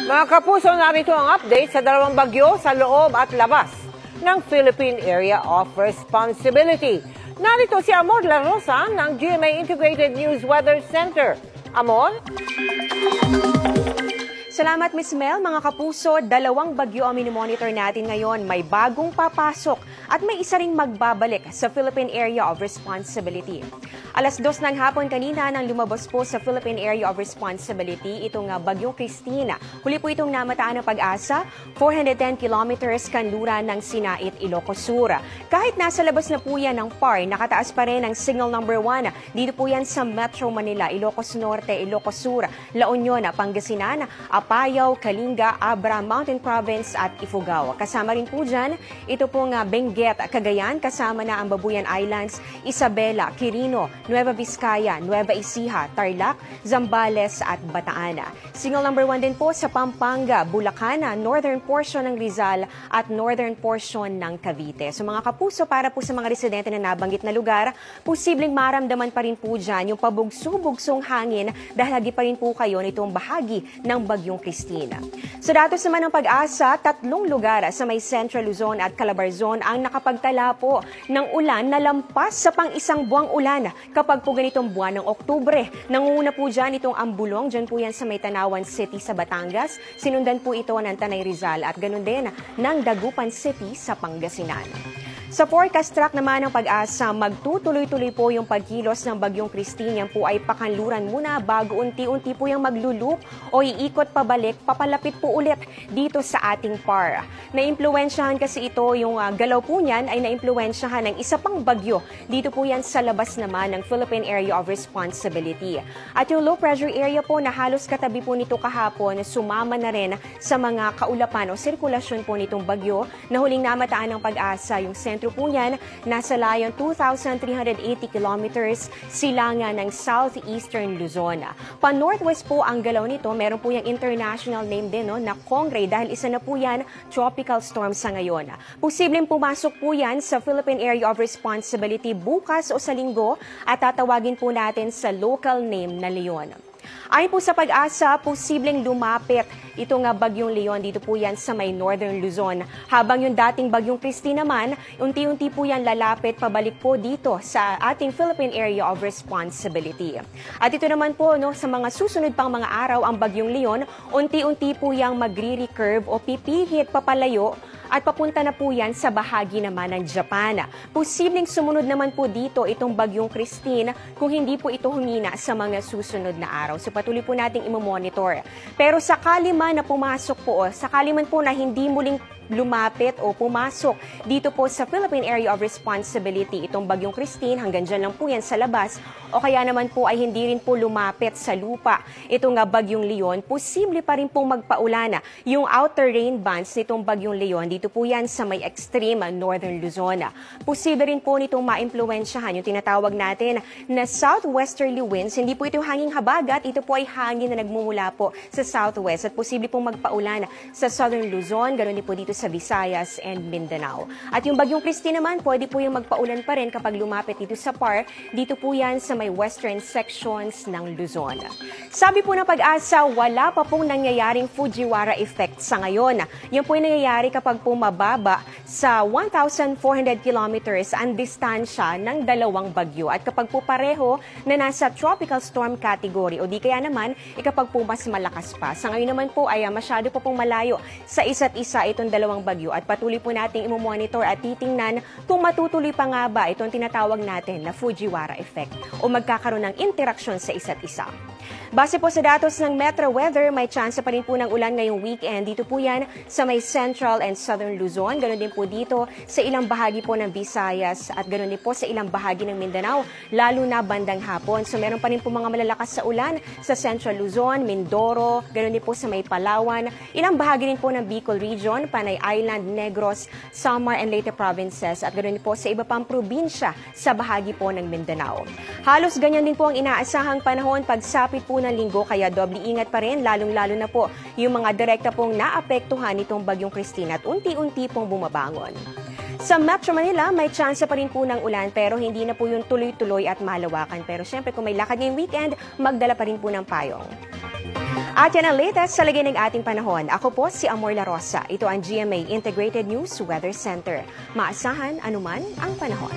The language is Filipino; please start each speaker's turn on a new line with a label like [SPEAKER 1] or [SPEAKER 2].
[SPEAKER 1] Mga kapuso, narito ang update sa dalawang bagyo sa loob at labas ng Philippine Area of Responsibility. Narito si Amor La Rosa ng GMA Integrated News Weather Center. Amor?
[SPEAKER 2] Salamat, Ms. Mel. Mga kapuso, dalawang bagyo ang minomonitor natin ngayon. May bagong papasok at may isa ring magbabalik sa Philippine Area of Responsibility. Alas 2 ng hapon kanina nang lumabas po sa Philippine Area of Responsibility itong bagyong Christina. Huli po itong namataan ng Pag-asa, 410 kilometers kanluran ng Sinait, Ilocos Sur. Kahit nasa labas na po yan ng PAR, nakataas pa rin ang signal number 1. Dito po yan sa Metro Manila, Ilocos Norte, Ilocos Sur, La Union, Pangasinan, Apayao, Kalinga, Abra, Mountain Province at Ifugao. Kasama rin po dyan, ito pong Benguet, Cagayan, kasama na ang Babuyan Islands, Isabela, Quirino, Nueva Vizcaya, Nueva Ecija, Tarlac, Zambales at Bataan. Signal number 1 din po sa Pampanga, Bulacan, northern portion ng Rizal at northern portion ng Cavite. So mga kapuso, para po sa mga residente na nabanggit na lugar, posibleng maramdaman pa rin po dyan yung pabugso-bugsong hangin dahil lagi pa rin po kayo nitong bahagi ng bagyong Christina. Sa datos naman ng Pag-asa, 3 lugar sa may Central Luzon at Calabarzon ang nakapagtala po ng ulan na lampas sa pang-isang buwang ulan kapag po ganitong buwan ng Oktubre. Nangunguna po dyan itong Ambulong, dyan po yan sa may Tanawan City sa Batangas. Sinundan po ito ng Tanay Rizal at ganun din ng Dagupan City sa Pangasinan. Sa forecast track naman ng Pag-asa, magtutuloy-tuloy po yung pagkilos ng bagyong Christine. Yan po ay pakanluran muna bago unti-unti po yung maglulup o iikot pabalik, papalapit po ulit dito sa ating PAR. Naimpluwensyahan kasi ito, yung galaw po niyan ay naimpluwensyahan ng isa pang bagyo. Dito po yan sa labas naman ng Philippine Area of Responsibility. At yung low pressure area po na halos katabi po nito kahapon, sumama na rin sa mga kaulapan o sirkulasyon po nitong bagyo na huling namataan ng Pag-asa. Yung sentro po niyan nasa layong 2,380 kilometers silangan ng southeastern Luzon. Pa-northwest po ang galaw nito, meron po yung international name din na Kongre dahil isa na po yan tropical storm sa ngayon. Posibleng pumasok po yan sa Philippine Area of Responsibility bukas o sa linggo at tatawagin po natin sa local name na Leon. Ayon po sa Pag-asa, posibleng lumapit itong bagyong Leon. Dito po yan sa may northern Luzon. Habang yung dating bagyong Christine naman, unti-unti po yan lalapit pabalik po dito sa ating Philippine Area of Responsibility. At ito naman po, sa mga susunod pang mga araw, ang bagyong Leon, unti-unti po yang magre-recurve o pipihit papalayo at papunta na po yan sa bahagi naman ng Japan. Posibleng sumunod naman po dito itong bagyong Christine kung hindi po ito humina sa mga susunod na araw. So patuloy po nating imomonitor. Pero sakali man na pumasok po, sakali man po na hindi muling lumapit o pumasok dito po sa Philippine Area of Responsibility itong bagyong Christine, hanggang dyan lang po yan sa labas, o kaya naman po ay hindi rin po lumapit sa lupa itong bagyong Leon, posible pa rin pong magpaulana yung outer rain bands nitong bagyong Leon. Dito po yan sa may extreme northern Luzon. Posible rin po nitong maimpluwensyahan yung tinatawag natin na southwesterly winds. Hindi po ito hanging habagat, ito po ay hangin na nagmumula po sa southwest at posible pong magpaulana sa southern Luzon, ganoon din po dito sa Visayas and Mindanao. At yung bagyong Christine naman, pwede po yung magpaulan pa rin kapag lumapit dito sa PAR. Dito po yan sa may western sections ng Luzon. Sabi po ng Pag-asa, wala pa pong nangyayaring Fujiwara effect sa ngayon. Yan po yung nangyayari kapag po mababa sa 1,400 kilometers ang distansya ng dalawang bagyo. At kapag po pareho na nasa tropical storm category o di kaya naman, kapag po mas malakas pa. Sa ngayon naman po ay masyado po pong malayo sa isa't isa itong dalawang bagyo at patuloy po nating imomonitor at titingnan kung matutuloy pa nga ba itong tinatawag natin na Fujiwara effect o magkakaroon ng interaksyon sa isa't isa. Base po sa datos ng Metro Weather, may chance pa rin po ng ulan ngayong weekend. Dito po yan sa may central and southern Luzon. Ganon din po dito sa ilang bahagi po ng Visayas at ganon din po sa ilang bahagi ng Mindanao, lalo na bandang hapon. So meron pa rin po mga malalakas sa ulan sa Central Luzon, Mindoro, ganon din po sa may Palawan, ilang bahagi rin po ng Bicol Region, Panay Island, Negros, Samar and Leyte provinces at ganon din po sa iba pang probinsya sa bahagi po ng Mindanao. Halos ganyan din po ang inaasahang panahon pagsapit po ng linggo, kaya doble ingat pa rin, lalong-lalo na po yung mga direkta pong naapektuhan nitong bagyong Christine at unti-unti pong bumabangon. Sa Metro Manila, may chance pa rin po ng ulan pero hindi na po yung tuloy-tuloy at malawakan. Pero syempre kung may lakad ngayong weekend, magdala pa rin po ng payong. At yan ang latest sa lagay ng ating panahon. Ako po si Amor La Rosa. Ito ang GMA Integrated News Weather Center. Maasahan anuman ang panahon.